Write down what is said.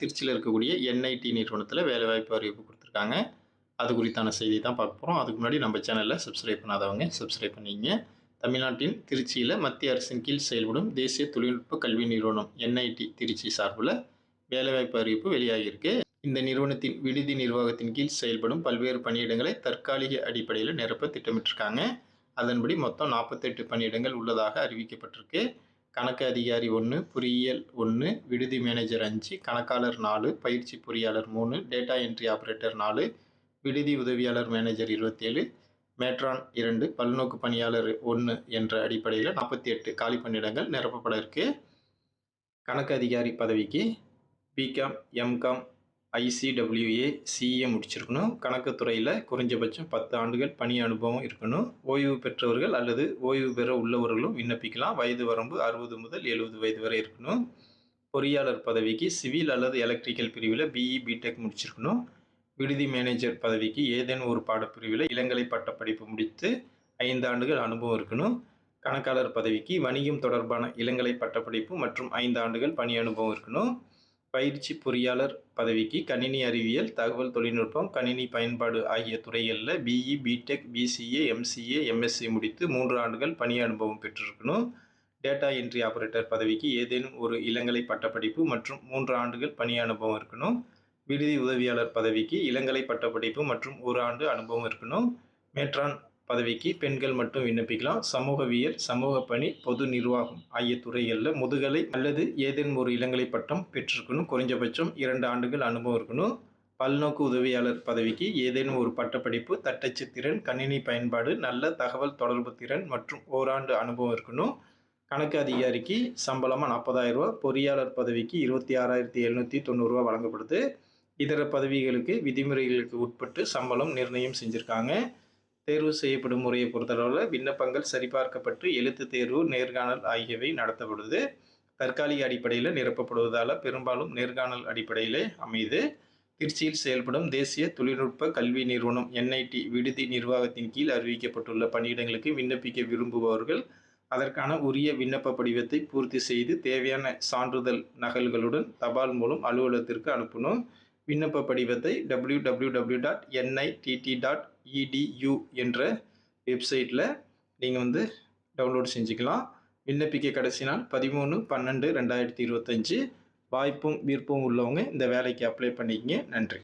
திருச்சியில இருக்கக்கூடிய என்ஐடி நிறுவனத்தில வேலைவாய்ப்பு அறிவிப்பு குடுத்துருக்காங்க. அது குறித்தான செய்தி தான் பார்க்க போறோம். அதுக்கு முன்னாடி நம்ம சேனல சப்ஸ்கிரைப் பண்ணாதவங்க சப்ஸ்கிரைப் பண்ணிக்கங்க. தமிழ்நாட்டின் திருச்சியில மத்திய அரசின் கீழ் செயல்படும் தேசிய தொழில்நுட்ப கல்வி நிறுவனம் என்ஐடி திருச்சி சார்புல வேலைவாய்ப்பு அறிவிப்பு வெளியாகியிருக்கு. இந்த நிறுவனத்தின் விடுதி நிர்வாகத்தின் கீழ் செயல்படும் பல்வேறு பணியிடங்களை தற்காலிக அடிப்படையில் நிரப்ப திட்டமிட்டிருக்காங்க. அதன்படி மொத்தம் 48 பணியிடங்கள் உள்ளதாக அறிவிக்கப்பட்டிருக்கு. கணக்கு அதிகாரி 1, பொறியியல் 1, விடுதி மேனேஜர் 5, கணக்காளர் 4, பயிற்சி பொறியாளர் 3, டேட்டா என்ட்ரி ஆபரேட்டர் 4, விடுதி உதவியாளர் மேனேஜர் 27, மேட்ரான் 2, பல்நோக்கு பணியாளர் 1 என்ற அடிப்படையில் 48 காலி பணியிடங்கள் நிரப்பப்பட இருக்கு. கணக்கு அதிகாரி பதவிக்கு பிகாம், எம்காம், ஐசிடபிள்யூஏ, சிஏ முடிச்சிருக்கணும். கணக்கு துறையில் குறைஞ்சபட்சம் 10 ஆண்டுகள் பணி அனுபவம் இருக்கணும். ஓய்வு பெற்றவர்கள் அல்லது ஓய்வு பெற உள்ளவர்களும் விண்ணப்பிக்கலாம். வயது வரம்பு 60 முதல் 70 வயது வரை இருக்கணும். பொறியாளர் பதவிக்கு சிவில் அல்லது எலக்ட்ரிக்கல் பிரிவில் பிஇ, பிடெக் முடிச்சிருக்கணும். விடுதி மேனேஜர் பதவிக்கு ஏதேனும் ஒரு பாடப்பிரிவில் இளங்கலை பட்டப்படிப்பு முடித்து 5 ஆண்டுகள் அனுபவம் இருக்கணும். கணக்காளர் பதவிக்கு வணிகம் தொடர்பான இளங்கலை பட்டப்படிப்பு மற்றும் 5 ஆண்டுகள் பணி அனுபவம் இருக்கணும். பயிற்சி பொறியாளர் பதவிக்கு கணினி அறிவியல், தகவல் தொழில்நுட்பம், கணினி பயன்பாடு ஆகிய துறைகளில் BE, BTech, BCA, MCA, MSc முடித்து 3 ஆண்டுகள் பணி அனுபவம் பெற்றிருக்கணும். டேட்டா என்ட்ரி ஆபரேட்டர் பதவிக்கு ஏதேனும் ஒரு இளங்கலை பட்டப்படிப்பு மற்றும் 3 ஆண்டுகள் பணி அனுபவம் இருக்கணும். விடுதி உதவியாளர் பதவிக்கு இளங்கலை பட்டப்படிப்பு மற்றும் 1 ஆண்டு அனுபவம் இருக்கணும். மேட்ரான் பதவிக்கு பெண்கள் மட்டும் விண்ணப்பிக்கலாம். சமூகவியல், சமூக பணி, பொது நிர்வாகம் ஆகிய துறைகளில் முதுகலை அல்லது ஏதேனும் ஒரு இளங்கலை பட்டம் பெற்றிருக்கணும். குறைஞ்சபட்சம் 2 ஆண்டுகள் அனுபவம் இருக்கணும். பல்நோக்கு உதவியாளர் பதவிக்கு ஏதேனும் ஒரு பட்டப்படிப்பு, தட்டச்சு திறன், கணினி பயன்பாடு, நல்ல தகவல் தொடர்பு திறன் மற்றும் ஓராண்டு அனுபவம் இருக்கணும். கணக்கு அதிகாரிக்கு சம்பளமாக 40,000 ரூபா, பொறியாளர் பதவிக்கு 26,790 ரூபா வழங்கப்படுது. இதர பதவிகளுக்கு விதிமுறைகளுக்கு உட்பட்டு சம்பளம் நிர்ணயம் செஞ்சுருக்காங்க. தேர்வு செய்யப்படும் முறையை பொறுத்தளவில் விண்ணப்பங்கள் சரிபார்க்கப்பட்டு எழுத்து தேர்வு, நேர்காணல் ஆகியவை நடத்தப்படுது. தற்காலிக அடிப்படையில் நிரப்பப்படுவதால் பெரும்பாலும் நேர்காணல் அடிப்படையிலே அமையுது. திருச்சியில் செயல்படும் தேசிய தொழில்நுட்ப கல்வி நிறுவனம் என்ஐடி விடுதி நிர்வாகத்தின் கீழ் அறிவிக்கப்பட்டுள்ள பணியிடங்களுக்கு விண்ணப்பிக்க விரும்புபவர்கள் அதற்கான உரிய விண்ணப்ப படிவத்தை பூர்த்தி செய்து தேவையான சான்றிதழ் நகல்களுடன் தபால் மூலம் அலுவலகத்திற்கு அனுப்பணும். விண்ணப்ப படிவத்தை www.nitt.edu என்ற வெப்சைட்டில் நீங்கள் டவுன்லோட் செஞ்சுக்கலாம். விண்ணப்பிக்க கடைசி நாள் 13/12/2025. வாய்ப்பும் விருப்பம் உள்ளவங்க இந்த வேலைக்கு அப்ளை பண்ணிக்கங்க. நன்றி.